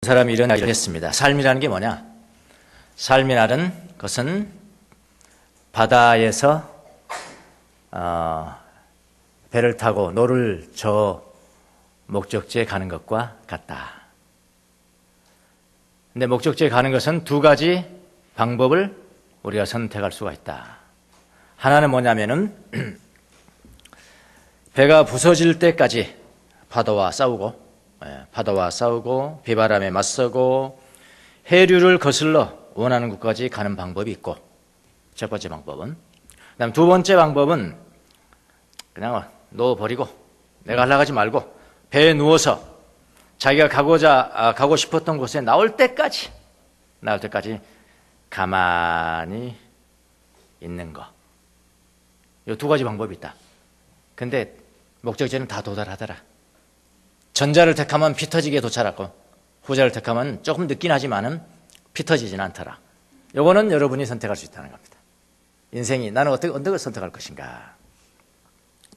사람이 이런 이야기를 했습니다. 삶이라는 게 뭐냐? 삶이라는 것은 바다에서 배를 타고 노를 저 목적지에 가는 것과 같다. 근데 목적지에 가는 것은 두 가지 방법을 우리가 선택할 수가 있다. 하나는 뭐냐면은 배가 부서질 때까지 파도와 싸우고 비바람에 맞서고 해류를 거슬러 원하는 곳까지 가는 방법이 있고, 첫 번째 방법은. 그다음 두 번째 방법은 그냥 놓아버리고 내가 하려고 하지 말고 배에 누워서 자기가 가고 싶었던 곳에 나올 때까지 가만히 있는 거. 이 두 가지 방법이 있다. 근데 목적지는 다 도달하더라. 전자를 택하면 피 터지게 도착하고 후자를 택하면 조금 늦긴 하지만은 피 터지진 않더라. 요거는 여러분이 선택할 수 있다는 겁니다. 인생이 나는 어떤 걸 선택할 것인가.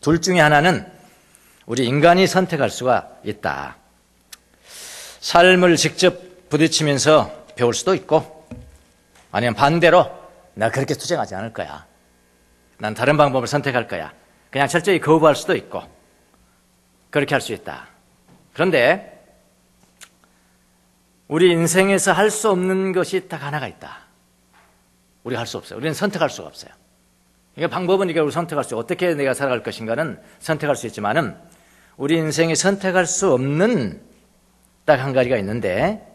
둘 중에 하나는 우리 인간이 선택할 수가 있다. 삶을 직접 부딪히면서 배울 수도 있고, 아니면 반대로 나 그렇게 투쟁하지 않을 거야, 난 다른 방법을 선택할 거야, 그냥 철저히 거부할 수도 있고, 그렇게 할 수 있다. 그런데 우리 인생에서 할 수 없는 것이 딱 하나가 있다. 우리가 할 수 없어요. 우리는 선택할 수가 없어요. 그러니까 방법은 우리 선택할 수, 어떻게 내가 살아갈 것인가는 선택할 수 있지만은 우리 인생에 선택할 수 없는 딱 한 가지가 있는데,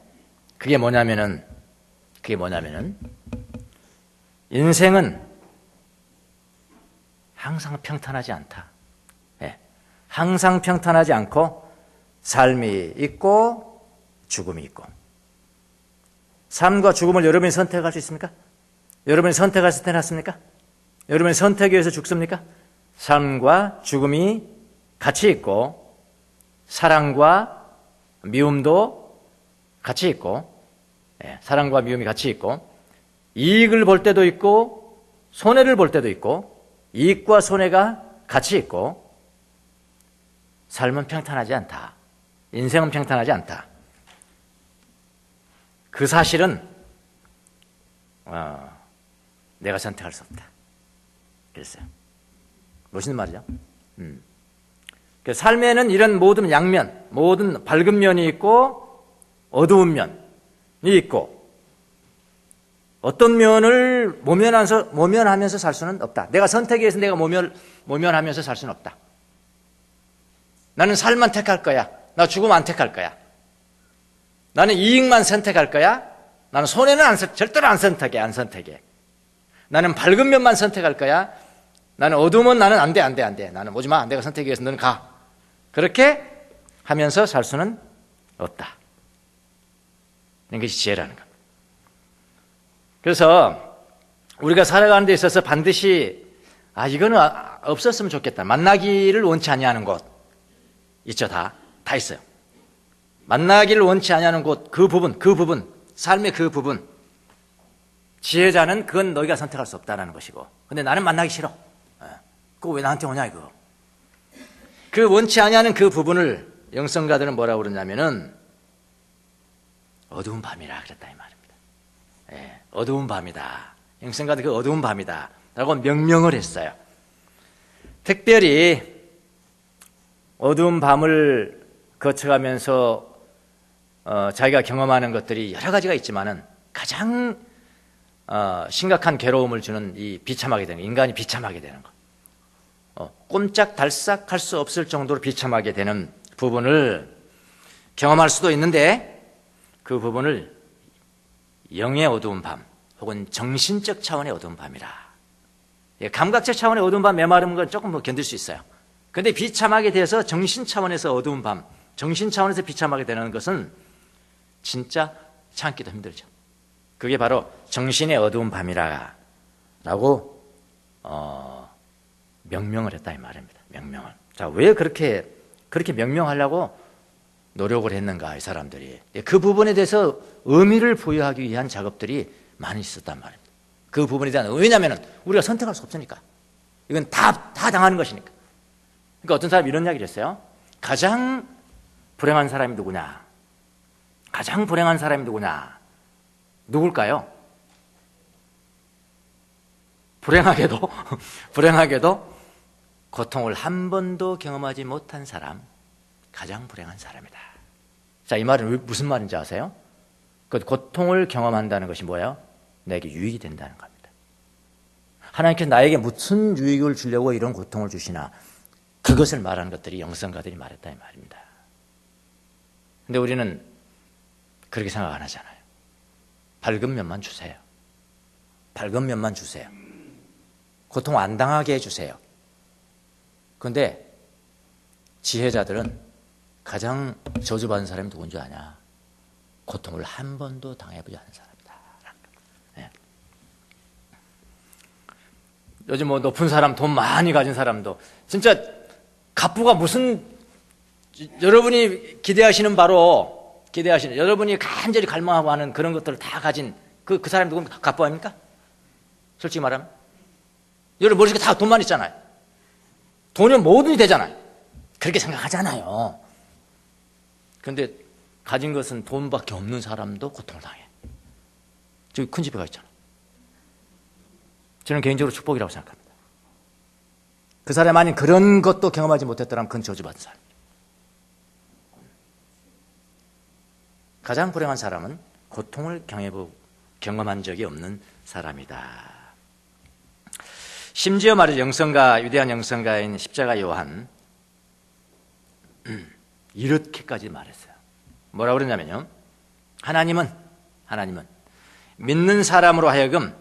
그게 뭐냐면은 인생은 항상 평탄하지 않다. 항상 평탄하지 않고 삶이 있고 죽음이 있고. 삶과 죽음을 여러분이 선택할 수 있습니까? 여러분이 선택할 수 있습니까? 여러분이 선택에 의해서 죽습니까? 삶과 죽음이 같이 있고, 사랑과 미움도 같이 있고, 사랑과 미움이 같이 있고, 이익을 볼 때도 있고 손해를 볼 때도 있고, 이익과 손해가 같이 있고, 삶은 평탄하지 않다. 인생은 평탄하지 않다. 그 사실은 내가 선택할 수 없다. 그랬어요. 멋있는 말이죠. 삶에는 이런 모든 양면, 모든 밝은 면이 있고 어두운 면이 있고, 어떤 면을 모면하면서 살 수는 없다. 내가 선택에 의해서 내가 모면하면서 살 수는 없다. 나는 삶만 택할 거야, 나 죽음 안 택할 거야, 나는 이익만 선택할 거야, 나는 손해는 절대로 안 선택해. 나는 밝은 면만 선택할 거야, 나는 어두움은 나는 안 돼. 나는 오지 마. 내가 선택에 의해서 너는 가. 그렇게 하면서 살 수는 없다. 이것이 지혜라는 겁니다. 그래서 우리가 살아가는 데 있어서 반드시 이거는 없었으면 좋겠다. 만나기를 원치 아니하는 곳 있죠. 다 있어요. 만나기를 원치 아니하는 곳, 그 부분, 삶의 그 부분. 지혜자는 그건 너희가 선택할 수 없다라는 것이고, 근데 나는 만나기 싫어. 그거 왜 나한테 오냐 이거. 그 원치 아니하는 그 부분을 영성가들은 뭐라고 그러냐면은 어두운 밤이라 그랬다 이 말입니다. 어두운 밤이다. 영성가들 그 어두운 밤이다 라고 명명을 했어요. 특별히 어두운 밤을 거쳐가면서 자기가 경험하는 것들이 여러 가지가 있지만은 가장 심각한 괴로움을 주는 이 비참하게 되는, 인간이 비참하게 되는 것, 꼼짝달싹 할 수 없을 정도로 비참하게 되는 부분을 경험할 수도 있는데, 그 부분을 영의 어두운 밤 혹은 정신적 차원의 어두운 밤이라. 감각적 차원의 어두운 밤, 메마른 건 조금 견딜 수 있어요. 그런데 비참하게 돼서 정신 차원에서 어두운 밤, 정신 차원에서 비참하게 되는 것은 진짜 참기도 힘들죠. 그게 바로 정신의 어두운 밤이라고 명명을 했다 이 말입니다. 명명을. 자, 왜 그렇게 명명하려고 노력을 했는가 이 사람들이. 그 부분에 대해서 의미를 부여하기 위한 작업들이 많이 있었단 말입니다. 그 부분에 대한, 왜냐하면 우리가 선택할 수 없으니까. 이건 다 당하는 것이니까. 그러니까 어떤 사람이 이런 이야기를 했어요. 가장 불행한 사람이 누구냐? 가장 불행한 사람이 누구냐? 누굴까요? 불행하게도 고통을 한 번도 경험하지 못한 사람, 가장 불행한 사람이다. 자, 이 말은 무슨 말인지 아세요? 그 고통을 경험한다는 것이 뭐예요? 내게 유익이 된다는 겁니다. 하나님께서 나에게 무슨 유익을 주려고 이런 고통을 주시나, 그것을 말하는 것들이 영성가들이 말했다 이 말입니다. 근데 우리는 그렇게 생각 안 하잖아요. 밝은 면만 주세요. 밝은 면만 주세요. 고통 안 당하게 해주세요. 그런데 지혜자들은 가장 저주받은 사람이 누군지 아냐? 고통을 한 번도 당해보지 않은 사람이다. 네. 요즘 뭐 높은 사람, 돈 많이 가진 사람도 진짜 갑부가 무슨, 여러분이 기대하시는 여러분이 간절히 갈망하고 하는 그런 것들을 다 가진 그 사람이 누구면 갑부 아닙니까? 솔직히 말하면. 여러분 머릿속에 다 돈만 있잖아요. 돈이면 뭐든지 되잖아요. 그렇게 생각하잖아요. 그런데 가진 것은 돈밖에 없는 사람도 고통을 당해. 저기 큰 집에 가 있잖아. 저는 개인적으로 축복이라고 생각합니다. 그 사람이 만약 그런 것도 경험하지 못했더라면 그건 저주받은 사람. 가장 불행한 사람은 고통을 경험한 적이 없는 사람이다. 심지어 말이죠, 위대한 영성가인 십자가 요한 이렇게까지 말했어요. 뭐라고 그러냐면요, 하나님은 믿는 사람으로 하여금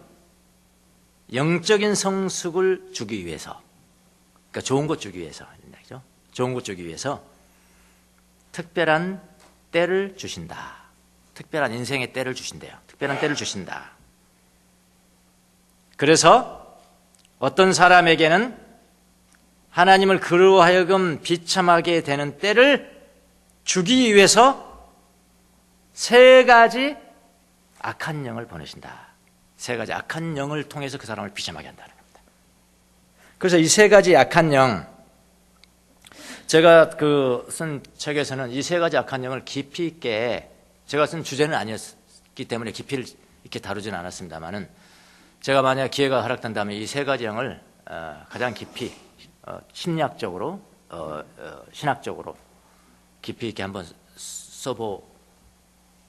영적인 성숙을 주기 위해서, 그러니까 좋은 것 주기 위해서, 좋은 것 주기 위해서 특별한 때를 주신다. 특별한 인생의 때를 주신대요. 특별한 때를 주신다. 그래서 어떤 사람에게는 하나님을 그로 하여금 비참하게 되는 때를 주기 위해서 3가지 악한 영을 보내신다. 3가지 악한 영을 통해서 그 사람을 비참하게 한다는 겁니다. 그래서 이 3가지 악한 영, 제가 쓴 책에서는 이 3가지 악한 영을 깊이 있게, 제가 쓴 주제는 아니었기 때문에 깊이를 이렇게 다루지는 않았습니다만은, 제가 만약 기회가 허락된다면 이 3가지 영을 가장 깊이 심리학적으로, 신학적으로 깊이 있게 한번 써볼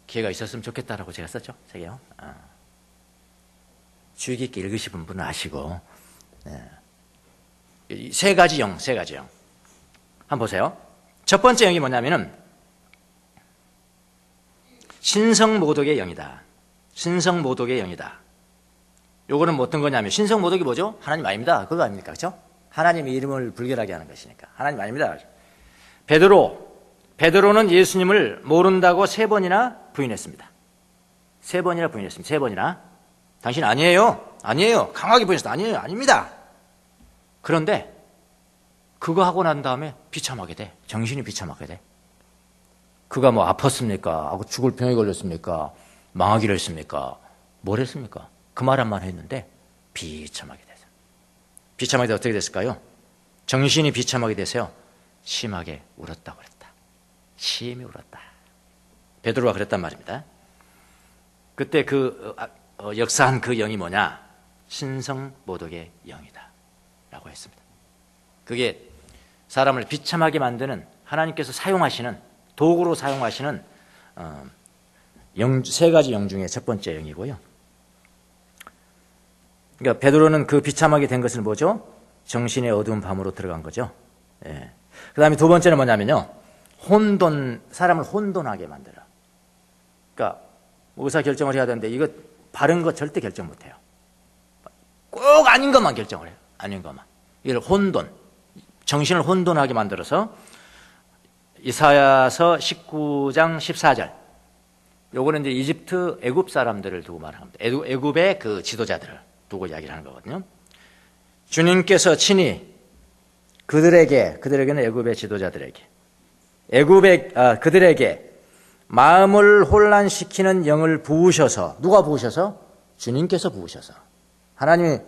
기회가 있었으면 좋겠다라고 제가 썼죠, 책이요. 주의 깊게 읽으시는 분은 아시고, 이 3가지 영. 한번 보세요. 첫 번째 영이 뭐냐면은 신성모독의 영이다. 신성모독의 영이다. 요거는 뭐 어떤 거냐면, 신성모독이 뭐죠? 하나님 아닙니다. 그거 아닙니까? 그렇죠? 하나님의 이름을 불결하게 하는 것이니까. 하나님 아닙니다. 베드로는 예수님을 모른다고 3번이나 부인했습니다. 3번이나 부인했습니다. 3번이나. 당신 아니에요. 강하게 부인했습니다. 아니에요. 아닙니다. 그런데 그거 하고 난 다음에 비참하게 돼. 정신이 비참하게 돼. 그가 뭐 아팠습니까? 죽을 병에 걸렸습니까? 망하기로 했습니까? 뭘 했습니까? 그 말 한마디 했는데 비참하게 돼서. 비참하게 돼서 어떻게 됐을까요? 정신이 비참하게 돼서요, 심하게 울었다고 그랬다. 심히 울었다. 베드로가 그랬단 말입니다. 그때 역사한 그 영이 뭐냐? 신성모독의 영이다 라고 했습니다. 그게 사람을 비참하게 만드는, 하나님께서 사용하시는, 도구로 사용하시는 3가지 영 중에 첫 번째 영이고요. 그러니까 베드로는 그 비참하게 된 것을 뭐죠? 정신의 어두운 밤으로 들어간 거죠. 예. 그 다음에 두 번째는 뭐냐면요, 사람을 혼돈하게 만들어. 그러니까 의사 결정을 해야 되는데 이거 바른 거 절대 결정 못해요. 꼭 아닌 것만 결정을 해요. 아닌 것만. 이걸 정신을 혼돈하게 만들어서, 이사야서 19장 14절. 요거는 이제 이집트, 애굽 사람들을 두고 말합니다. 애굽의 그 지도자들을 두고 이야기를 하는 거거든요. 주님께서 친히 그들에게는 애굽의 지도자들에게, 그들에게 마음을 혼란시키는 영을 부으셔서, 누가 부으셔서? 주님께서 부으셔서. 하나님이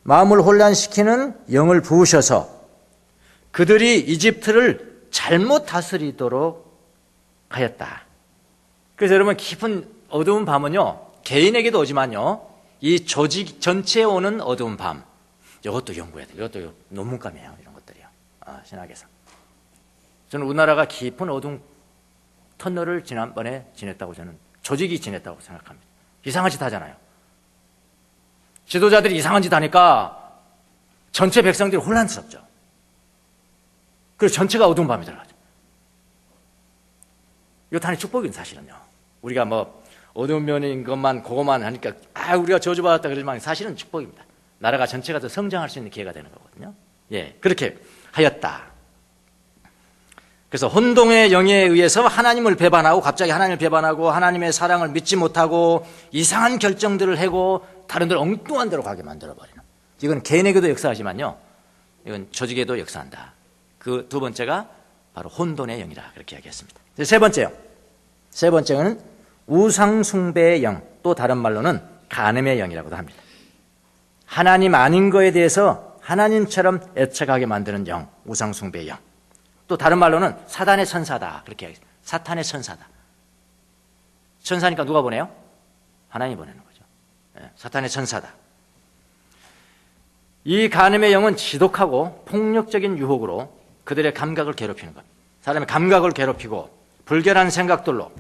마음을 혼란시키는 영을 부으셔서 그들이 이집트를 잘못 다스리도록 하였다. 그래서 여러분 깊은 어두운 밤은요, 개인에게도 오지만요, 이 조직 전체에 오는 어두운 밤, 이것도 연구해야 돼요. 이것도 논문감이에요. 이런 것들이요. 신학에서. 저는 우리나라가 깊은 어두운 터널을 지난번에 지냈다고 저는 조직이 지냈다고 생각합니다. 이상한 짓 하잖아요. 지도자들이 이상한 짓 하니까 전체 백성들이 혼란스럽죠. 그래서 전체가 어두운 밤이 들어가죠. 이거 다 축복인 사실은요. 우리가 뭐 어두운 면인 것만 그것만 하니까 우리가 저주받았다 그러지만 사실은 축복입니다. 나라가 전체가 더 성장할 수 있는 기회가 되는 거거든요. 예, 그렇게 하였다. 그래서 혼동의 영에 의해서 하나님을 배반하고 갑자기 하나님을 배반하고 하나님의 사랑을 믿지 못하고 이상한 결정들을 하고 다른 데로 엉뚱한 데로 가게 만들어버리는, 이건 개인에게도 역사하지만요, 이건 조직에도 역사한다. 그 두 번째가 바로 혼돈의 영이라 그렇게 이야기했습니다. 세 번째요. 세 번째는 우상숭배의 영, 또 다른 말로는 간음의 영이라고도 합니다. 하나님 아닌 거에 대해서 하나님처럼 애착하게 만드는 영, 우상숭배의 영. 또 다른 말로는 사단의 천사다 그렇게 이야기했습니다. 사탄의 천사다. 천사니까 누가 보내요? 하나님이 보내는 거죠. 사탄의 천사다. 이 간음의 영은 지독하고 폭력적인 유혹으로 그들의 감각을 괴롭히는 것. 사람의 감각을 괴롭히고 불결한 생각들로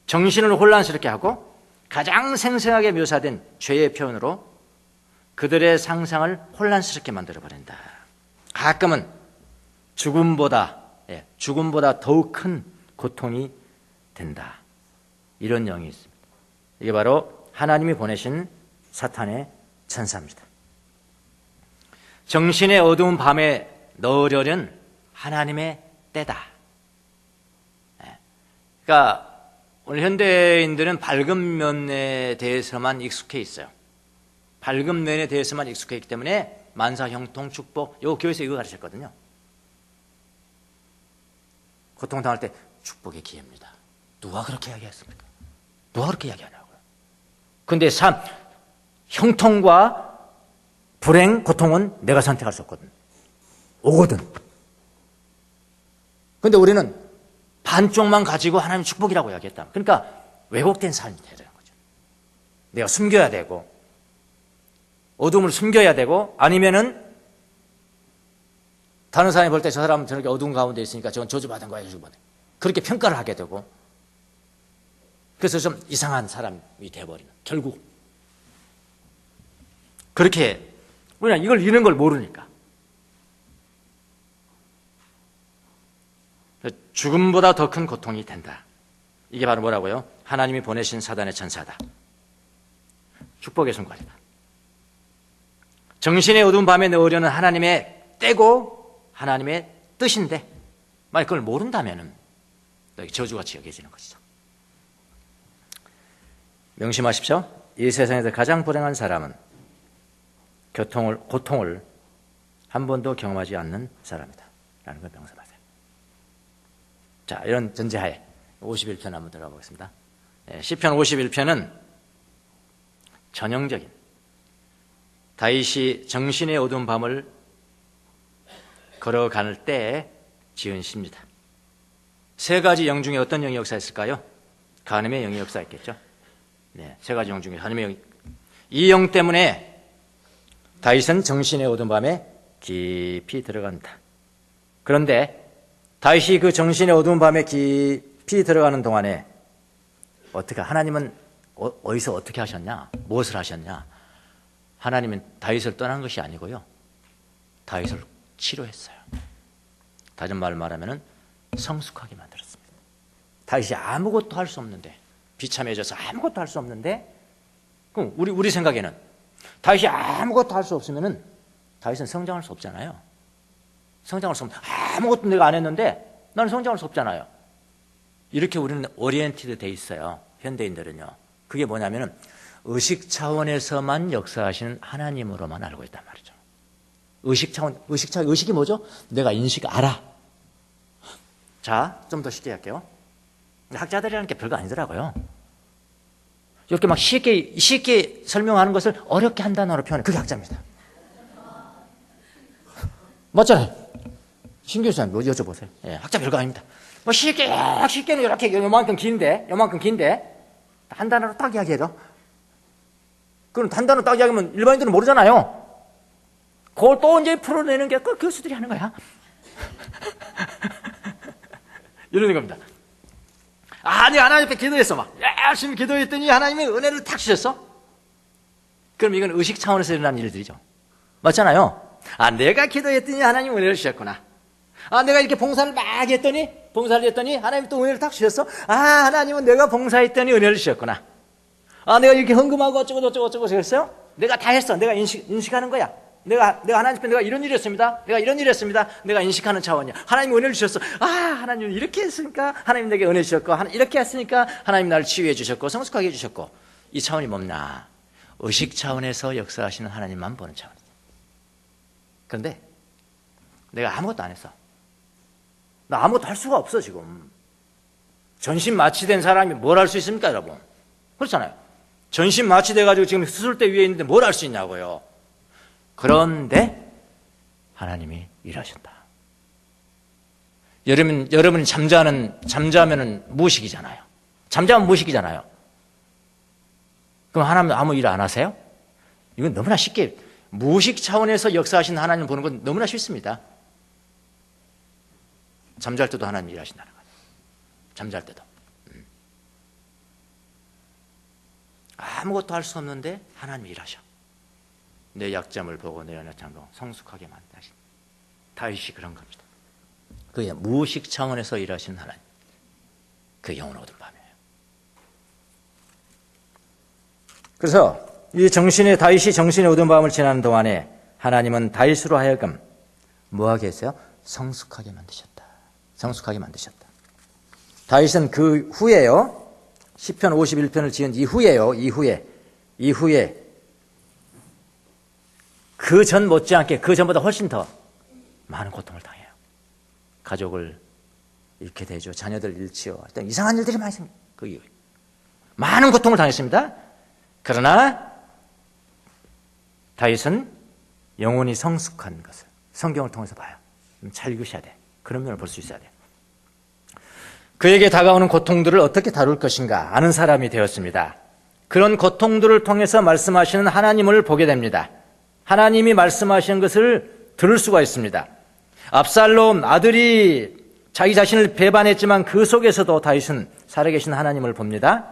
정신을 혼란스럽게 하고 가장 생생하게 묘사된 죄의 표현으로 그들의 상상을 혼란스럽게 만들어버린다. 가끔은 죽음보다 더욱 큰 고통이 된다. 이런 영이 있습니다. 이게 바로 하나님이 보내신 사탄의 천사입니다. 정신의 어두운 밤에 넣으려는 하나님의 때다. 그러니까 오늘 현대인들은 밝은 면에 대해서만 익숙해 있어요. 밝은 면에 대해서만 익숙해 있기 때문에 만사, 형통, 축복, 요 교회에서 이거 가르쳤거든요. 고통당할 때 축복의 기회입니다. 누가 그렇게 이야기했습니까? 누가 그렇게 이야기하냐고요. 근데 형통과 불행, 고통은 내가 선택할 수 없거든. 오거든. 근데 우리는 반쪽만 가지고 하나님 축복이라고 이야기했다. 그러니까 왜곡된 삶이 되는 거죠. 내가 숨겨야 되고, 어둠을 숨겨야 되고, 아니면은 다른 사람이 볼 때 저 사람은 저렇게 어두운 가운데 있으니까 저건 저주받은 거야, 저주받은 거야. 그렇게 평가를 하게 되고, 그래서 좀 이상한 사람이 돼버리는, 결국. 그렇게, 우리는 이걸 잃는 걸 모르니까. 죽음보다 더 큰 고통이 된다. 이게 바로 뭐라고요? 하나님이 보내신 사단의 천사다. 축복의 순간이다. 정신의 어두운 밤에 넣으려는 하나님의 때고 하나님의 뜻인데 만약 그걸 모른다면 저주같이 여겨지는 것이죠. 명심하십시오. 이 세상에서 가장 불행한 사람은 고통을 한 번도 경험하지 않는 사람이다 라는 걸 명심하세요. 자, 이런 전제하에 51편 한번 들어가 보겠습니다. 시편 51편은 전형적인 다윗이 정신의 어두운 밤을 걸어갈 때 지은 시입니다. 세 가지 영 중에 어떤 영이 역사했을까요? 간음의 영이 역사했겠죠. 네, 세 가지 영 중에 간음의 영이. 이 영 때문에 다윗은 정신의 어두운 밤에 깊이 들어간다. 그런데 다윗이 그 정신의 어두운 밤에 깊이 들어가는 동안에 하나님은 어디서 어떻게 하셨냐? 무엇을 하셨냐? 하나님은 다윗을 떠난 것이 아니고요. 다윗을 치료했어요. 다른 말로 말하면 성숙하게 만들었습니다. 다윗이 아무것도 할 수 없는데, 비참해져서 아무것도 할 수 없는데, 그럼 우리 생각에는 다윗이 아무것도 할 수 없으면 다윗은 성장할 수 없잖아요. 성장할 수 없는, 아무것도 내가 안 했는데 나는 성장할 수 없잖아요. 이렇게 우리는 오리엔티드 돼 있어요. 현대인들은요. 그게 뭐냐면은 의식 차원에서만 역사하시는 하나님으로만 알고 있단 말이죠. 의식이 뭐죠? 내가 알아. 자, 좀 더 쉽게 할게요. 학자들이라는 게 별거 아니더라고요. 이렇게 막 쉽게 설명하는 것을 어렵게 한 단어로 표현해. 그게 학자입니다. 맞잖아요. 신규 교수님 여쭤보세요. 예, 학자 별거 아닙니다. 뭐 쉽게는 이렇게 요만큼 긴데 한 단어로 딱 이야기해도, 그럼 단단으로 딱 이야기하면 일반인들은 모르잖아요. 그걸 또 언제 풀어내는 게 그 교수들이 하는 거야. 이러는 겁니다. 내가 하나님 앞에 기도했어. 막 열심히 기도했더니 하나님이 은혜를 탁 주셨어. 그럼 이건 의식 차원에서 일어나는 일들이죠. 맞잖아요. 내가 기도했더니 하나님 은혜를 주셨구나. 내가 이렇게 봉사를 막 했더니 하나님이 또 은혜를 탁 주셨어. 하나님은 내가 봉사했더니 은혜를 주셨구나. 내가 이렇게 헌금하고 어쩌고 했어요. 내가 다 했어. 내가 인식하는 거야. 내가 하나님 앞에 내가 이런 일을 했습니다. 내가 인식하는 차원이야. 하나님 은혜를 주셨어. 하나님 이렇게 했으니까 하나님 내게 은혜 주셨고, 이렇게 했으니까 하나님 나를 치유해 주셨고, 성숙하게 해 주셨고. 이 차원이 뭡니까? 의식 차원에서 역사하시는 하나님만 보는 차원이죠. 그런데 내가 아무것도 안 했어. 나 아무것도 할 수가 없어. 지금 전신 마취된 사람이 뭘 할 수 있습니까, 여러분? 그렇잖아요. 전신 마취돼가지고 지금 수술대 위에 있는데 뭘 할 수 있냐고요. 그런데 하나님이 일하셨다. 여러분이 잠자면은 무의식이잖아요. 잠자면 무의식이잖아요. 그럼 하나님 아무 일 안 하세요? 이건 너무나 쉽게, 무의식 차원에서 역사하신 하나님 보는 건 너무나 쉽습니다. 잠잘 때도 하나님 일하신다는 거예요. 잠잘 때도. 아무것도 할 수 없는데 하나님이 일하셔. 내 약점을 보고 내 연약함을 성숙하게 만드신 다윗이 그런 겁니다. 그게 무의식 차원에서 일하신 하나님. 그 영혼 얻은 밤이에요. 그래서 이 다윗이 정신의 얻은 밤을 지나는 동안에 하나님은 다윗으로 하여금 뭐하게 했어요? 성숙하게 만드셨다. 다윗은 그 후에요. 시편 51편을 지은 이후에요. 이후에 그 전 못지않게, 그 전보다 훨씬 더 많은 고통을 당해요. 가족을 잃게 되죠. 자녀들 잃지요. 일단 이상한 일들이 많이 생겨요. 그 이후에 많은 고통을 당했습니다. 그러나 다윗은 영혼이 성숙한 것을 성경을 통해서 봐요. 잘 읽으셔야 돼. 그런 면을 볼 수 있어야 돼요. 그에게 다가오는 고통들을 어떻게 다룰 것인가 아는 사람이 되었습니다. 그런 고통들을 통해서 말씀하시는 하나님을 보게 됩니다. 하나님이 말씀하시는 것을 들을 수가 있습니다. 압살롬 아들이 자기 자신을 배반했지만 그 속에서도 다윗은 살아계신 하나님을 봅니다.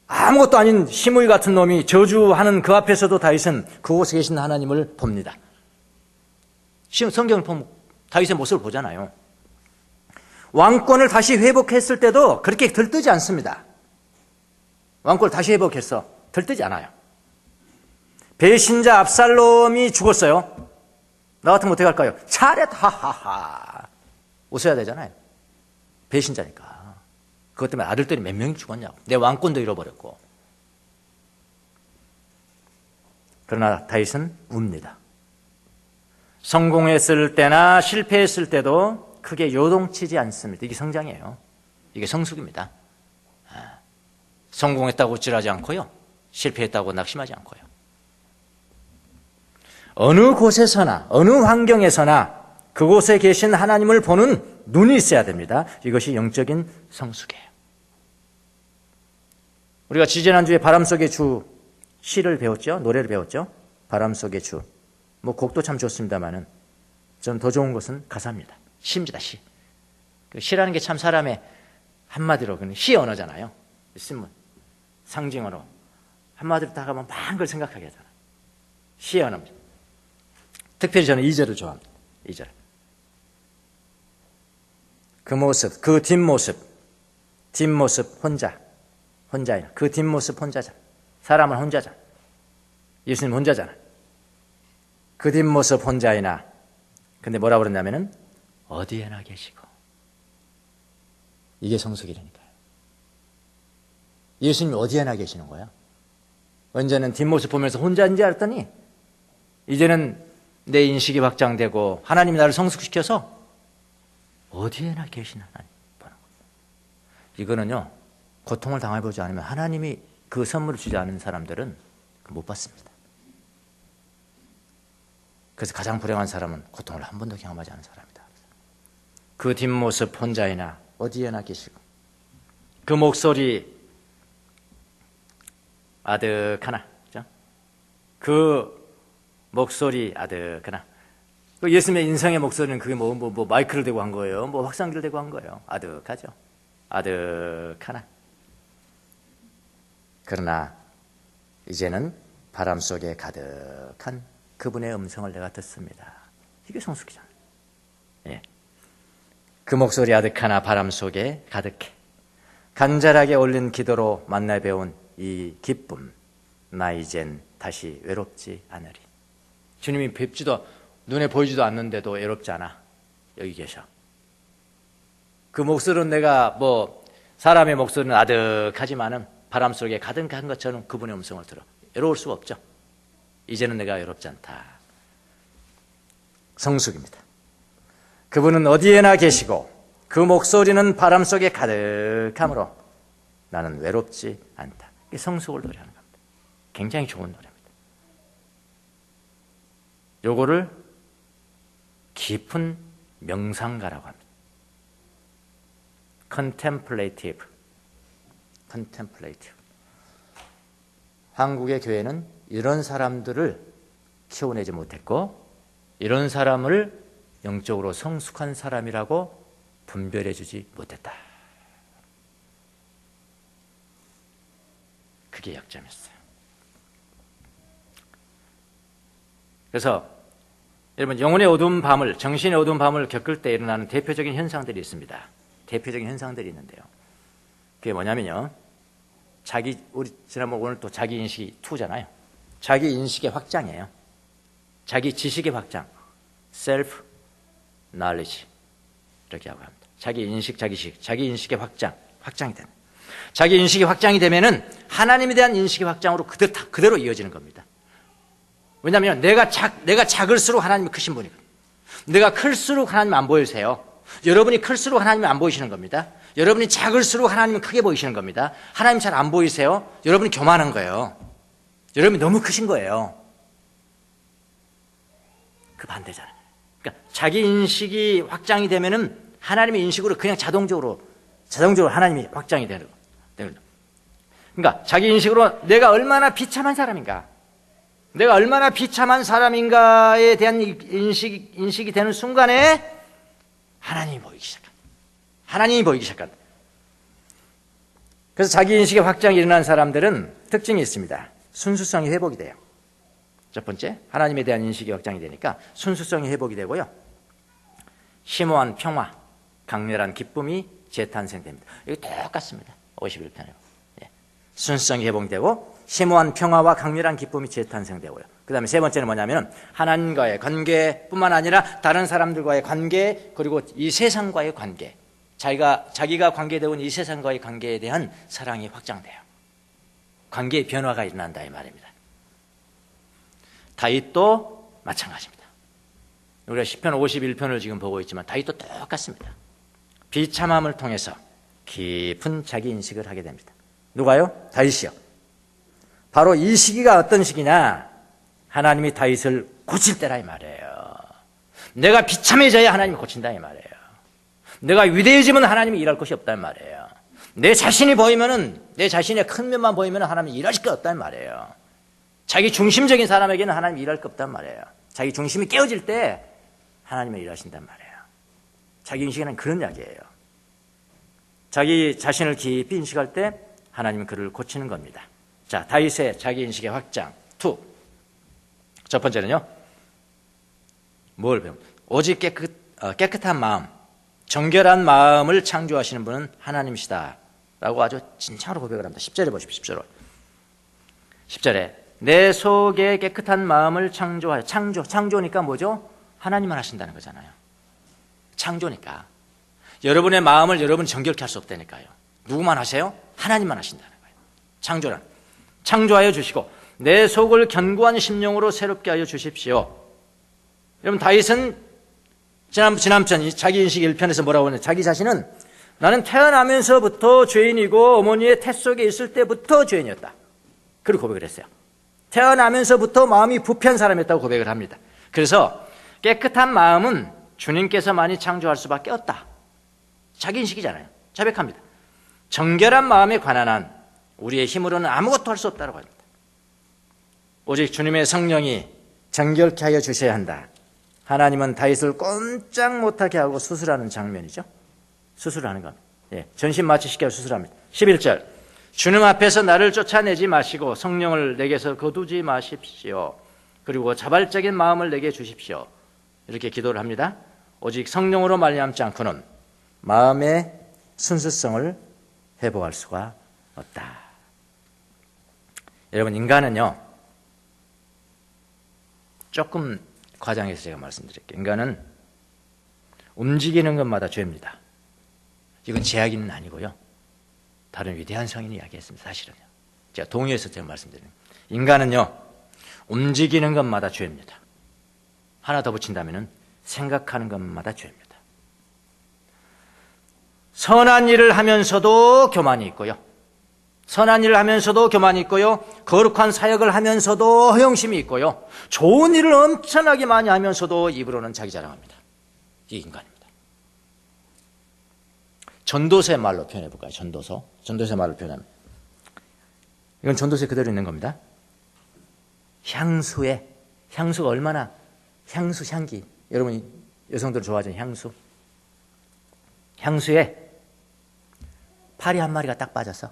아무것도 아닌 시므이 같은 놈이 저주하는 그 앞에서도 다윗은 그곳에 계신 하나님을 봅니다. 성경을 보면 다윗의 모습을 보잖아요. 왕권을 다시 회복했을 때도 그렇게 들뜨지 않습니다. 왕권을 다시 회복했어. 들뜨지 않아요. 배신자 압살롬이 죽었어요. 나 같으면 어떻게 할까요? 잘했다, 하하하. 웃어야 되잖아요. 배신자니까. 그것 때문에 아들들이 몇 명이 죽었냐고. 내 왕권도 잃어버렸고. 그러나 다윗은 웁니다. 성공했을 때나 실패했을 때도 크게 요동치지 않습니다. 이게 성장이에요. 이게 성숙입니다. 성공했다고 찌라지 않고요. 실패했다고 낙심하지 않고요. 어느 곳에서나 어느 환경에서나 그곳에 계신 하나님을 보는 눈이 있어야 됩니다. 이것이 영적인 성숙이에요. 우리가 지지난주에 바람 속의 주 시를 배웠죠. 노래를 배웠죠. 바람 속의 주. 뭐 곡도 참 좋습니다만은 저는 더 좋은 것은 가사입니다. 시입니다. 시. 시라는 게 참 사람의 한마디로 그냥 시 언어잖아요. 신문 상징어로 한마디로 다 가면 많은 걸 생각하게 하잖아요. 시의 언어입니다. 특별히 저는 2절을 좋아합니다. 2절. 그 모습, 그 뒷모습 혼자이나 그 뒷모습 혼자잖아. 사람은 혼자잖아. 예수님 혼자잖아. 그 뒷모습 혼자이나. 근데 뭐라고 그러냐면은 어디에나 계시고. 이게 성숙이라니까요. 예수님이 어디에나 계시는 거야. 언제는 뒷모습 보면서 혼자인지 알았더니 이제는 내 인식이 확장되고 하나님이 나를 성숙시켜서 어디에나 계신 하나님 보는 거예요. 이거는요, 고통을 당해보지 않으면 하나님이 그 선물을 주지 않은 사람들은 못 받습니다. 그래서 가장 불행한 사람은 고통을 한 번도 경험하지 않은 사람이다. 그 뒷모습 혼자이나 어디에나 계시고 그 목소리 아득하나, 그죠? 그 목소리 아득하나. 그 예수님의 인성의 목소리는 그게 뭐 마이크를 대고 한 거예요? 뭐 확성기를 대고 한 거예요? 아득하죠? 아득하나. 그러나 이제는 바람 속에 가득한 그분의 음성을 내가 듣습니다. 이게 성숙이잖아요. 예. 그 목소리 아득하나 바람 속에 가득해. 간절하게 올린 기도로 만나 배운 이 기쁨. 나 이젠 다시 외롭지 않으리. 주님이 뵙지도 눈에 보이지도 않는데도 외롭지 않아. 여기 계셔. 그 목소리는 내가 뭐 사람의 목소리는 아득하지만은 바람 속에 가득한 것처럼 그분의 음성을 들어. 외로울 수가 없죠. 이제는 내가 외롭지 않다. 성숙입니다. 그분은 어디에나 계시고 그 목소리는 바람 속에 가득함으로 나는 외롭지 않다. 이게 성숙을 노래하는 겁니다. 굉장히 좋은 노래입니다. 요거를 깊은 명상가라고 합니다. contemplative. 한국의 교회는 이런 사람들을 키워내지 못했고 이런 사람을 영적으로 성숙한 사람이라고 분별해주지 못했다. 그게 약점이었어요. 그래서 여러분 영혼의 어두운 밤을, 정신의 어두운 밤을 겪을 때 일어나는 대표적인 현상들이 있습니다. 대표적인 현상들이 있는데요. 그게 뭐냐면요. 우리 지난번 오늘 또 자기인식이 2잖아요. 자기인식의 확장이에요. 자기 지식의 확장. self knowledge. 이렇게 하고 합니다. 자기인식, 자기식. 자기인식의 확장이 되는. 자기인식이 확장이 되면은 하나님에 대한 인식의 확장으로 그대로 이어지는 겁니다. 왜냐하면 내가 작을수록 하나님이 크신 분이거든요. 내가 클수록 하나님 안 보이세요. 여러분이 클수록 하나님이 안 보이시는 겁니다. 여러분이 작을수록 하나님은 크게 보이시는 겁니다. 하나님 잘 안 보이세요? 여러분이 교만한 거예요. 여러분이 너무 크신 거예요. 그 반대잖아요. 그러니까 자기 인식이 확장이 되면은 하나님의 인식으로 그냥 자동적으로 하나님이 확장이 되는 거예요. 그러니까 자기 인식으로 내가 얼마나 비참한 사람인가, 내가 얼마나 비참한 사람인가에 대한 인식이 되는 순간에 하나님이 보이기 시작한다. 그래서 자기 인식의 확장이 일어난 사람들은 특징이 있습니다. 순수성이 회복이 돼요. 첫 번째, 하나님에 대한 인식이 확장이 되니까 순수성이 회복이 되고요. 심오한 평화, 강렬한 기쁨이 재탄생됩니다. 이게 똑같습니다. 51편에. 순수성이 회복되고 심오한 평화와 강렬한 기쁨이 재탄생되고요. 그 다음에 세 번째는 뭐냐면 하나님과의 관계뿐만 아니라 다른 사람들과의 관계, 그리고 이 세상과의 관계, 자기가 관계되어 이 세상과의 관계에 대한 사랑이 확장돼요. 관계의 변화가 일어난다 이 말입니다. 다윗도 마찬가지입니다. 우리가 시편 51편을 지금 보고 있지만 다윗도 똑같습니다. 비참함을 통해서 깊은 자기인식을 하게 됩니다. 누가요? 다윗이요. 바로 이 시기가 어떤 시기냐? 하나님이 다윗을 고칠 때라 이 말이에요. 내가 비참해져야 하나님이 고친다 이 말이에요. 내가 위대해지면 하나님이 일할 것이 없단 말이에요. 내 자신이 보이면은, 내 자신의 큰 면만 보이면 하나님이 일하실 게 없단 말이에요. 자기 중심적인 사람에게는 하나님이 일할 게 없단 말이에요. 자기 중심이 깨어질 때 하나님이 일하신단 말이에요. 자기 인식에는 그런 이야기예요. 자기 자신을 깊이 인식할 때 하나님은 그를 고치는 겁니다. 자, 다윗의 자기 인식의 확장 2. 첫 번째는요. 뭘 배웁니까? 오직 깨끗한 마음, 정결한 마음을 창조하시는 분은 하나님이시다 라고 아주 진짜로 고백을 합니다. 10절에 보십시오. 10절에 내 속에 깨끗한 마음을 창조하여. 창조니까 뭐죠? 하나님만 하신다는 거잖아요. 창조니까 여러분의 마음을 여러분 정결케 할 수 없다니까요. 누구만 하세요? 하나님만 하신다는 거예요. 창조하여 주시고 내 속을 견고한 심령으로 새롭게 하여 주십시오. 여러분 다윗은 지난편 자기 인식 1편에서 뭐라고 하냐? 자기 자신은 나는 태어나면서부터 죄인이고 어머니의 태 속에 있을 때부터 죄인이었다. 그렇게 고백을 했어요. 태어나면서부터 마음이 부패한 사람이었다고 고백을 합니다. 그래서 깨끗한 마음은 주님께서만이 창조할 수밖에 없다. 자기 인식이잖아요. 자백합니다. 정결한 마음에 관한 한 우리의 힘으로는 아무것도 할 수 없다고 합니다. 오직 주님의 성령이 정결케 하여 주셔야 한다. 하나님은 다윗을 꼼짝 못하게 하고 수술하는 장면이죠. 수술하는 겁니다. 예, 전신 마취시켜 수술합니다. 11절 주님 앞에서 나를 쫓아내지 마시고 성령을 내게서 거두지 마십시오. 그리고 자발적인 마음을 내게 주십시오. 이렇게 기도를 합니다. 오직 성령으로 말미암지 않고는 마음의 순수성을 회복할 수가 없다. 여러분, 인간은요, 조금 과장해서 제가 말씀드릴게요. 인간은 움직이는 것마다 죄입니다. 이건 제 이야기는 아니고요, 다른 위대한 성인이 이야기했습니다. 사실은요, 제가 동의해서 제가 말씀드리는 거예요. 인간은요, 움직이는 것마다 죄입니다. 하나 더 붙인다면 생각하는 것마다 죄입니다. 선한 일을 하면서도 교만이 있고요, 선한 일을 하면서도 교만이 있고요, 거룩한 사역을 하면서도 허영심이 있고요, 좋은 일을 엄청나게 많이 하면서도 입으로는 자기 자랑합니다. 이게 인간입니다. 전도서의 말로 표현해 볼까요? 전도서의 말로 표현하면 이건 전도서에 그대로 있는 겁니다. 향수가 얼마나, 향수 향기, 여러분이 여성들 좋아하는 향수에 파리 한 마리가 딱 빠져서,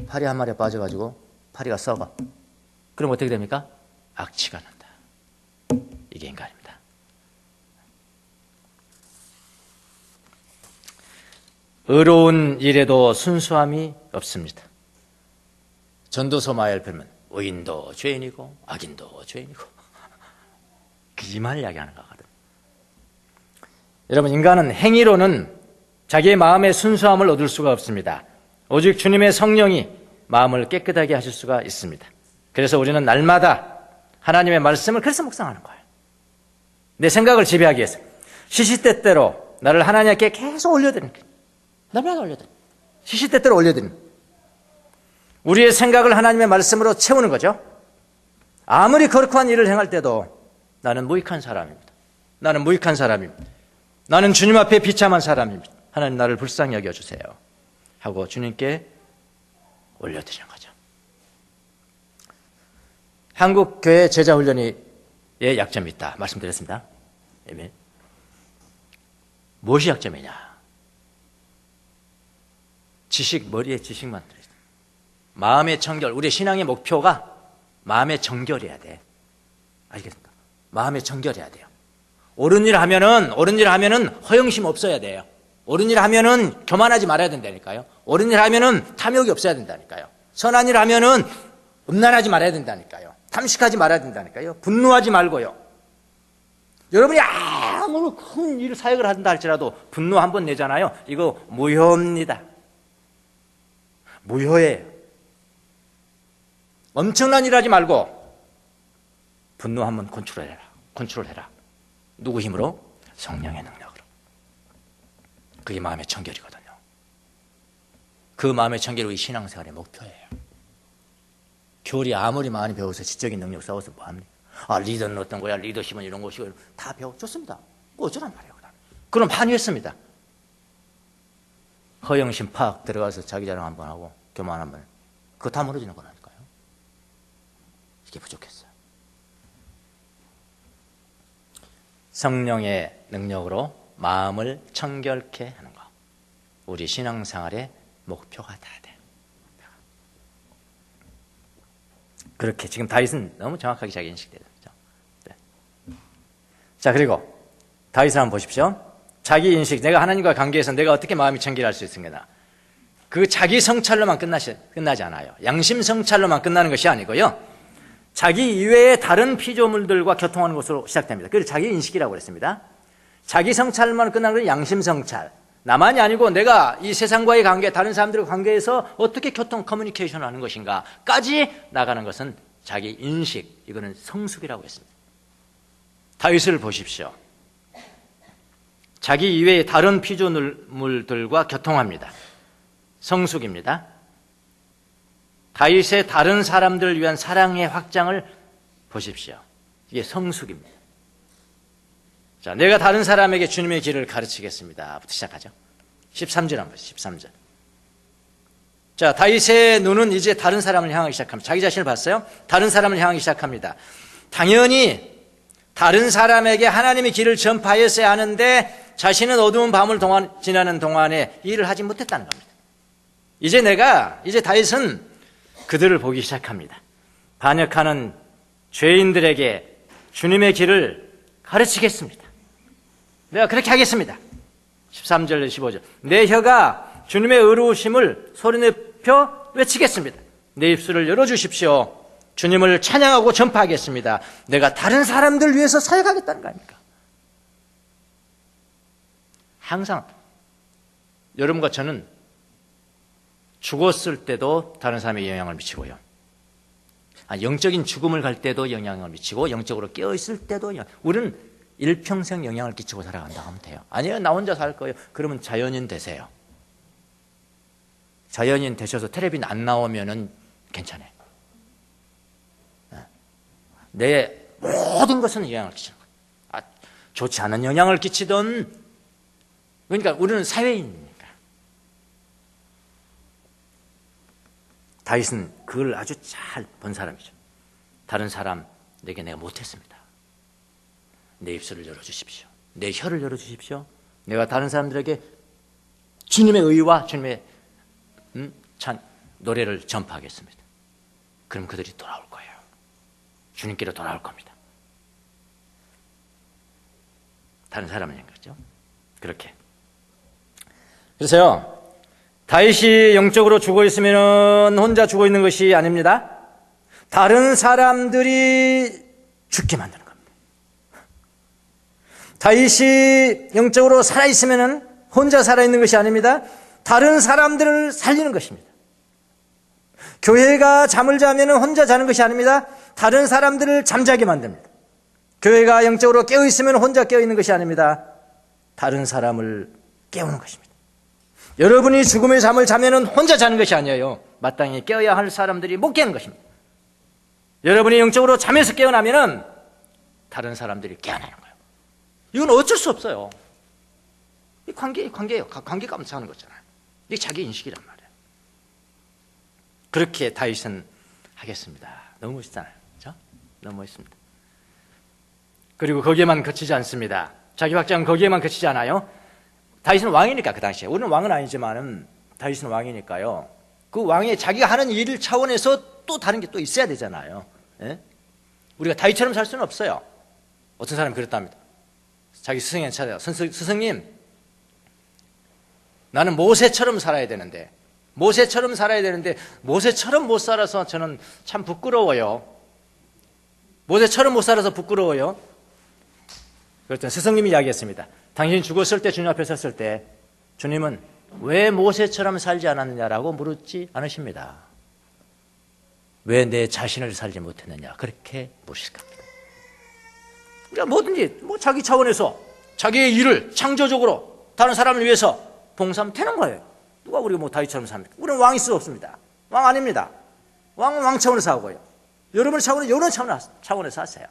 파리 한 마리가 빠져가지고 파리가 썩어. 그럼 어떻게 됩니까? 악취가 난다. 이게 인간입니다. 의로운 일에도 순수함이 없습니다. 전도서 마야를 보면 의인도 죄인이고 악인도 죄인이고 이 말 이야기하는 거거든. 여러분, 인간은 행위로는 자기의 마음의 순수함을 얻을 수가 없습니다. 오직 주님의 성령이 마음을 깨끗하게 하실 수가 있습니다. 그래서 우리는 날마다 하나님의 말씀을 그래서 묵상하는 거예요. 내 생각을 지배하기 위해서 시시때때로 나를 하나님께 계속 올려드리는 거예요. 날마다 올려드리는 거예요. 시시때때로 올려드리는 거예요. 우리의 생각을 하나님의 말씀으로 채우는 거죠. 아무리 거룩한 일을 행할 때도 나는 무익한 사람입니다. 나는 주님 앞에 비참한 사람입니다. 하나님, 나를 불쌍히 여겨주세요 하고 주님께 올려드리는 거죠. 한국 교회 제자훈련의 약점이 있다 말씀드렸습니다. 무엇이 약점이냐? 머리에 지식만 들어있다. 마음의 정결, 우리의 신앙의 목표가 마음의 정결해야 돼. 알겠습니까? 마음의 정결해야 돼요. 옳은 일 하면은 허영심 없어야 돼요. 옳은 일 하면은 교만하지 말아야 된다니까요. 옳은 일 하면은 탐욕이 없어야 된다니까요. 선한 일 하면은 음란하지 말아야 된다니까요. 탐식하지 말아야 된다니까요. 분노하지 말고요. 여러분이 아무리 큰 일 사역을 한다 할지라도 분노 한 번 내잖아요. 이거 무효입니다. 무효예요. 엄청난 일 하지 말고 분노 한 번 컨트롤해라. 누구 힘으로? 성령의 능력으로. 그게 마음의 청결이거든요. 그 마음의 청결이 우리 신앙생활의 목표예요. 교리 아무리 많이 배워서 지적인 능력 쌓아서 뭐합니까? 리더는 어떤 거야? 리더십은 이런 것이고 다 좋습니다. 어쩌란 말이에요. 그럼 한위했습니다. 허영심 팍 들어가서 자기 자랑 한번 하고 교만 한번, 그거 다 무너지는 거라니까요. 이게 부족했어요. 성령의 능력으로 마음을 청결케 하는 것, 우리 신앙생활의 목표가 돼야 돼요. 그렇게 지금 다윗은 너무 정확하게 자기 인식되죠. 네. 자, 그리고 다윗을 한번 보십시오. 자기 인식, 내가 하나님과 관계에서 내가 어떻게 마음이 청결할 수 있습니다. 그 자기 성찰로만 끝나지 않아요. 양심 성찰로만 끝나는 것이 아니고요, 자기 이외의 다른 피조물들과 교통하는 것으로 시작됩니다. 그래서 자기 인식이라고 그랬습니다. 자기 성찰만 끝나는 건 양심 성찰. 나만이 아니고 내가 이 세상과의 관계, 다른 사람들과 관계에서 어떻게 커뮤니케이션을 하는 것인가까지 나가는 것은 자기 인식, 이거는 성숙이라고 했습니다. 다윗을 보십시오. 자기 이외의 다른 피조물들과 교통합니다. 성숙입니다. 다윗의 다른 사람들을 위한 사랑의 확장을 보십시오. 이게 성숙입니다. 자, 내가 다른 사람에게 주님의 길을 가르치겠습니다. 부터 시작하죠. 13절 한번 보시죠. 13절. 자, 다윗의 눈은 이제 다른 사람을 향하기 시작합니다. 자기 자신을 봤어요? 다른 사람을 향하기 시작합니다. 당연히 다른 사람에게 하나님의 길을 전파했어야 하는데 자신은 어두운 밤을 지나는 동안에 일을 하지 못했다는 겁니다. 이제 다윗은 그들을 보기 시작합니다. 반역하는 죄인들에게 주님의 길을 가르치겠습니다. 내가 그렇게 하겠습니다. 13절 15절. 내 혀가 주님의 의로우심을 소리내며 외치겠습니다. 내 입술을 열어주십시오. 주님을 찬양하고 전파하겠습니다. 내가 다른 사람들 위해서 사역하겠다는 거 아닙니까? 항상 여러분과 저는 죽었을 때도 다른 사람에게 영향을 미치고요. 영적인 죽음을 갈 때도 영향을 미치고 영적으로 깨어있을 때도 우리는 일평생 영향을 끼치고 살아간다고 하면 돼요. 아니요, 나 혼자 살 거예요. 그러면 자연인 되세요. 자연인 되셔서 텔레비전 안 나오면은 괜찮아요. 내 모든 것은 영향을 끼치는 거예요. 좋지 않은 영향을 끼치던, 그러니까 우리는 사회인이니까. 다윗은 그걸 아주 잘 본 사람이죠. 다른 사람에게 내가 못했습니다. 내 입술을 열어주십시오. 내 혀를 열어주십시오. 내가 다른 사람들에게 주님의 의와 주님의 노래를 전파하겠습니다. 그럼 그들이 돌아올 거예요. 주님께로 돌아올 겁니다. 다른 사람은 거죠. 그렇게. 그래서요, 다윗이 영적으로 죽어 있으면 혼자 죽어 있는 것이 아닙니다. 다른 사람들이 죽게 만드는 겁니다. 다윗이 영적으로 살아있으면 혼자 살아있는 것이 아닙니다. 다른 사람들을 살리는 것입니다. 교회가 잠을 자면 혼자 자는 것이 아닙니다. 다른 사람들을 잠자게 만듭니다. 교회가 영적으로 깨어있으면 혼자 깨어있는 것이 아닙니다. 다른 사람을 깨우는 것입니다. 여러분이 죽음의 잠을 자면 혼자 자는 것이 아니에요. 마땅히 깨어야 할 사람들이 못 깨는 것입니다. 여러분이 영적으로 잠에서 깨어나면 다른 사람들이 깨어나는 거예요. 이건 어쩔 수 없어요. 이 관계예요. 관계 가면서 하는 거잖아요. 이게 자기 인식이란 말이에요. 그렇게 다윗은 하겠습니다. 너무 멋있잖아요. 그렇죠? 너무 멋있습니다. 그리고 거기에만 그치지 않습니다. 자기 확장은 거기에만 그치지 않아요. 다윗은 왕이니까, 그 당시에. 우리는 왕은 아니지만은 다윗은 왕이니까요. 그 왕이 자기가 하는 일 차원에서 또 다른 게 또 있어야 되잖아요. 예? 우리가 다윗처럼 살 수는 없어요. 어떤 사람이 그랬답니다. 자기 스승한테 찾아요. 스승님, 나는 모세처럼 살아야 되는데 모세처럼 못 살아서 저는 참 부끄러워요. 모세처럼 못 살아서 부끄러워요. 그랬더니 스승님이 이야기했습니다. 당신이 죽었을 때 주님 앞에 섰을 때 주님은 왜 모세처럼 살지 않았느냐라고 물었지 않으십니다. 왜 내 자신을 살지 못했느냐 그렇게 물으실 겁니다. 그러니까 뭐든지 자기 차원에서 자기의 일을 창조적으로 다른 사람을 위해서 봉사하면 되는 거예요. 누가 우리가 다윗처럼 삽니까? 우리는 왕일 수 없습니다. 왕 아닙니다. 왕은 왕 차원에서 하고요. 여러분의 차원은 여러 차원에서 하세요.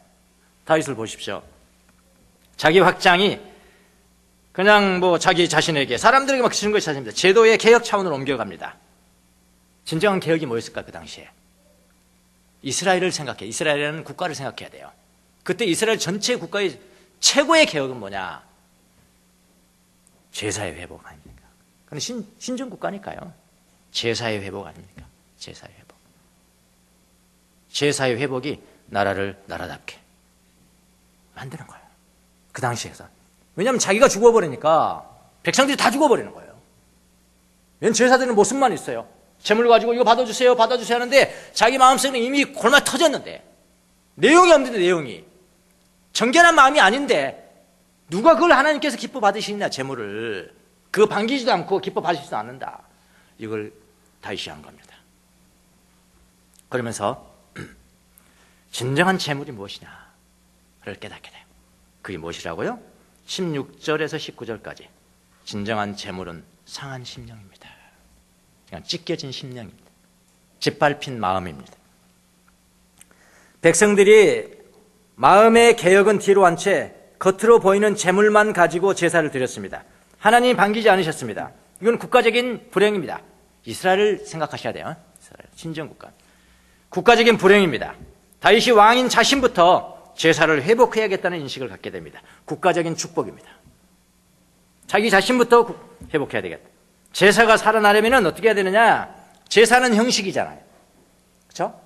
다윗을 보십시오. 자기 확장이 그냥 자기 자신에게 사람들에게 막 주는 것이 아닙니다. 제도의 개혁 차원으로 옮겨갑니다. 진정한 개혁이 뭐였을까 그 당시에? 이스라엘을 생각해. 이스라엘이라는 국가를 생각해야 돼요. 그때 이스라엘 전체 국가의 최고의 개혁은 뭐냐? 제사의 회복 아닙니까? 그건 신전 국가니까요. 제사의 회복 아닙니까? 제사의 회복. 제사의 회복이 나라를 나라답게 만드는 거예요. 그 당시에서. 왜냐하면 자기가 죽어버리니까 백성들이 다 죽어버리는 거예요. 웬 제사들은 모습만 있어요. 재물 가지고 이거 받아주세요 하는데 자기 마음속에는 이미 골마 터졌는데 내용이 없는데 내용이 정결한 마음이 아닌데 누가 그걸 하나님께서 기뻐 받으시느냐 재물을 그거 반기지도 않고 기뻐 받으시지도 않는다. 이걸 다윗이 한 겁니다. 그러면서 진정한 재물이 무엇이냐를 깨닫게 돼요. 그게 무엇이라고요? 16절에서 19절까지 진정한 재물은 상한 심령입니다. 그냥 찢겨진 심령입니다. 짓밟힌 마음입니다. 백성들이 마음의 개혁은 뒤로 한 채 겉으로 보이는 재물만 가지고 제사를 드렸습니다. 하나님이 반기지 않으셨습니다. 이건 국가적인 불행입니다. 이스라엘을 생각하셔야 돼요. 이스라엘 신정국가. 국가적인 불행입니다. 다윗이 왕인 자신부터 제사를 회복해야겠다는 인식을 갖게 됩니다. 국가적인 축복입니다. 자기 자신부터 회복해야 되겠다. 제사가 살아나려면 어떻게 해야 되느냐? 제사는 형식이잖아요. 그렇죠?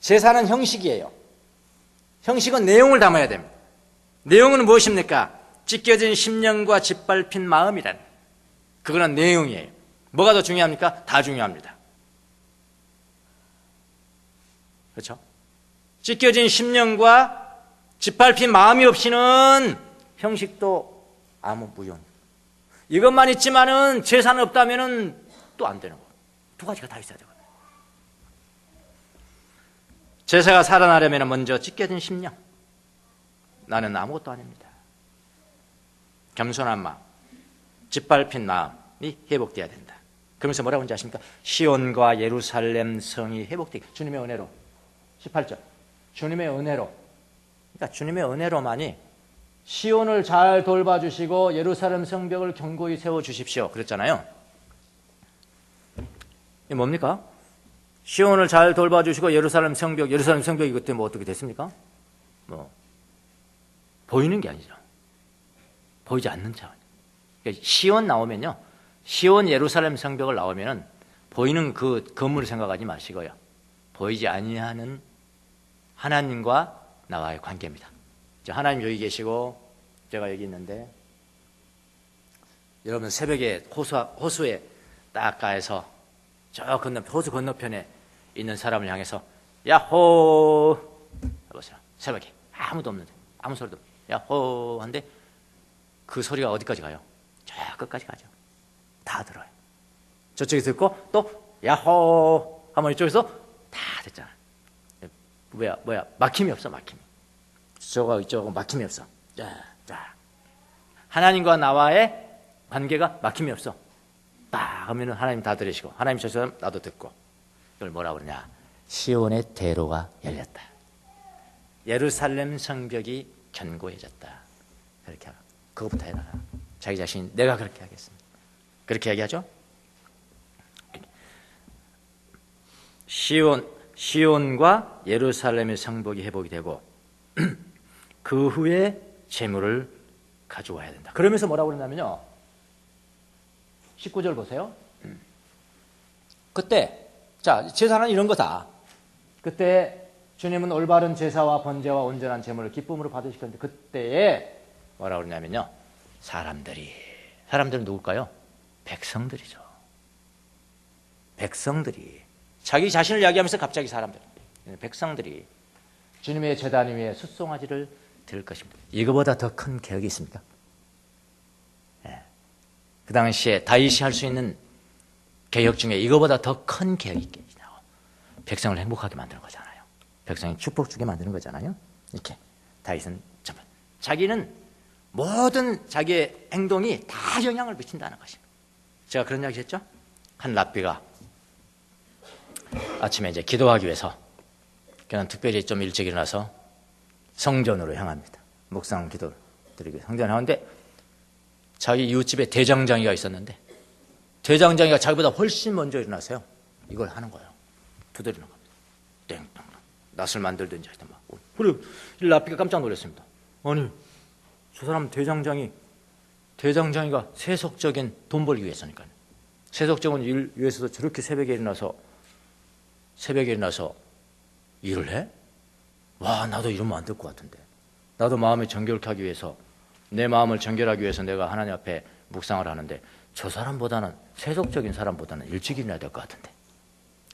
제사는 형식이에요. 형식은 내용을 담아야 됩니다. 내용은 무엇입니까? 찢겨진 심령과 짓밟힌 마음이라는, 그거는 내용이에요. 뭐가 더 중요합니까? 다 중요합니다. 그렇죠? 찢겨진 심령과 짓밟힌 마음이 없이는 형식도 아무 무용. 이것만 있지만은 제사는 없다면은 또 안 되는 거예요. 두 가지가 다 있어야 되거든요. 제사가 살아나려면 먼저 찢겨진 심령. 나는 아무것도 아닙니다. 겸손한 마음, 짓밟힌 마음이 회복돼야 된다. 그러면서 뭐라고 하는지 아십니까? 시온과 예루살렘 성이 회복되기. 주님의 은혜로. 18절. 주님의 은혜로. 그러니까 주님의 은혜로만이 시온을 잘 돌봐주시고 예루살렘 성벽을 견고히 세워주십시오. 그랬잖아요. 이게 뭡니까? 시온을 잘 돌봐주시고 예루살렘 성벽이 그때 뭐 어떻게 됐습니까? 뭐 보이는 게 아니죠. 보이지 않는 차원. 그러니까 시온 나오면요, 시온 예루살렘 성벽을 나오면은 보이는 그 건물을 생각하지 마시고요, 보이지 아니하는 하나님과 나와의 관계입니다. 하나님 여기 계시고 제가 여기 있는데, 여러분 새벽에 호수에 딱 가서 저 호수 건너편에 있는 사람을 향해서 야호 해보세요. 새벽에 아무도 없는데, 아무 소리도 없는데 야호 한데 그 소리가 어디까지 가요? 저 끝까지 가죠. 다 들어요. 저쪽에 듣고 또 야호 하면 이쪽에서 다 듣잖아. 뭐야 막힘이 없어. 막힘이. 저거 이쪽하고 막힘이 없어. 자. 하나님과 나와의 관계가 막힘이 없어. 딱 하면은 하나님 다 들으시고, 하나님 저 사람 나도 듣고. 이걸 뭐라고 그러냐? 시온의 대로가 열렸다. 예루살렘 성벽이 견고해졌다. 그렇게 하고, 그것부터 해놔라. 자기 자신, 내가 그렇게 하겠습니다. 그렇게 얘기하죠? 시온과 예루살렘의 성벽이 회복이 되고 그 후에 재물을 가져와야 된다. 그러면서 뭐라고 그러냐면요, 19절 보세요. 그때, 자, 제사는 이런 거다. 그때 주님은 올바른 제사와 번제와 온전한 제물을 기쁨으로 받으실 건데, 그때에 뭐라고 그러냐면요, 사람들은 누굴까요? 백성들이죠. 백성들이, 자기 자신을 이야기하면서 갑자기 백성들이 주님의 제단 위에 숫송아지를 드릴 것입니다. 이거보다 더 큰 계획이 있습니까? 그 당시에 다윗이 할 수 있는 개혁 중에 이거보다 더 큰 계획이 있겠냐고. 백성을 행복하게 만드는 거잖아요. 백성이 축복 주게 만드는 거잖아요. 이렇게 다윗은 자기는 모든 자기의 행동이 다 영향을 미친다는 것입니다. 제가 그런 이야기 했죠? 한 랍비가 아침에 이제 기도하기 위해서, 그냥 특별히 좀 일찍 일어나서 성전으로 향합니다. 묵상 기도를 드리기 위해 성전을 향하는데, 자기 이웃집에 대장장이가 있었는데 대장장이가 자기보다 훨씬 먼저 일어나서요, 이걸 하는 거예요. 두드리는 겁니다. 땡땡 낫을 만들든지 하여튼 막. 그래, 이 랍비가 깜짝 놀랐습니다. 아니, 저 사람 대장장이가 세속적인 돈 벌기 위해서니까요. 세속적인 일 위해서도 저렇게 새벽에 일어나서 일을 해? 와, 나도 이러면 안 될 것 같은데. 나도 마음을 정결케 하기 위해서, 내 마음을 정결하기 위해서 내가 하나님 앞에 묵상을 하는데, 저 사람보다는, 세속적인 사람보다는 일찍 일어나야 될 것 같은데.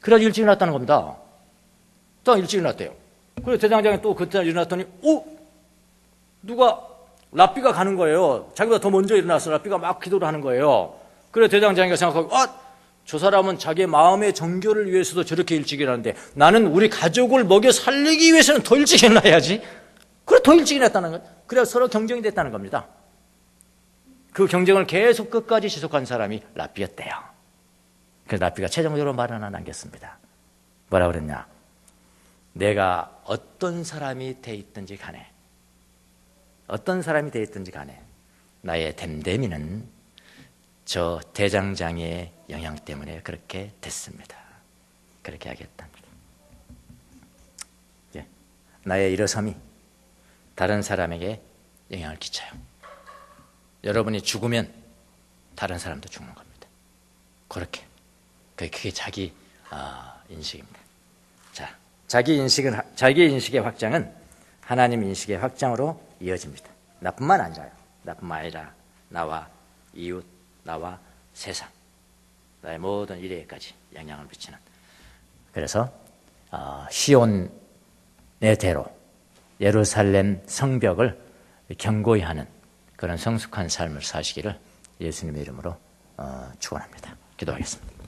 그래서 일찍 일어났다는 겁니다. 또 일찍 일어났대요. 그래서 대장장이 또 그때 일어났더니 누가 랍비가 가는 거예요. 자기보다 더 먼저 일어나서 랍비가 막 기도를 하는 거예요. 그래서 대장장이가 생각하고, 저 사람은 자기의 마음의 정결을 위해서도 저렇게 일찍 일어나는데, 나는 우리 가족을 먹여 살리기 위해서는 더 일찍 일어나야지. 그래, 더 일찍 일어났다는 거예요. 그래서 서로 경쟁이 됐다는 겁니다. 그 경쟁을 계속 끝까지 지속한 사람이 랍비였대요. 그래서 랍비가 최종적으로 말 하나 남겼습니다. 뭐라 그랬냐? 내가 어떤 사람이 돼 있든지 간에, 어떤 사람이 되었든지 간에 나의 됨됨이는 저 대장장이의 영향 때문에 그렇게 됐습니다. 그렇게 하겠답니다. 예. 나의 일어섬이 다른 사람에게 영향을 끼쳐요. 여러분이 죽으면 다른 사람도 죽는 겁니다. 그렇게. 그게 자기 인식입니다. 자, 자기 인식의 확장은 하나님 인식의 확장으로 이어집니다. 나뿐만 아니라 나와 이웃, 나와 세상, 나의 모든 일에까지 영향을 미치는. 그래서 시온의 대로 예루살렘 성벽을 견고히 하는 그런 성숙한 삶을 사시기를 예수님의 이름으로 축원합니다. 기도하겠습니다.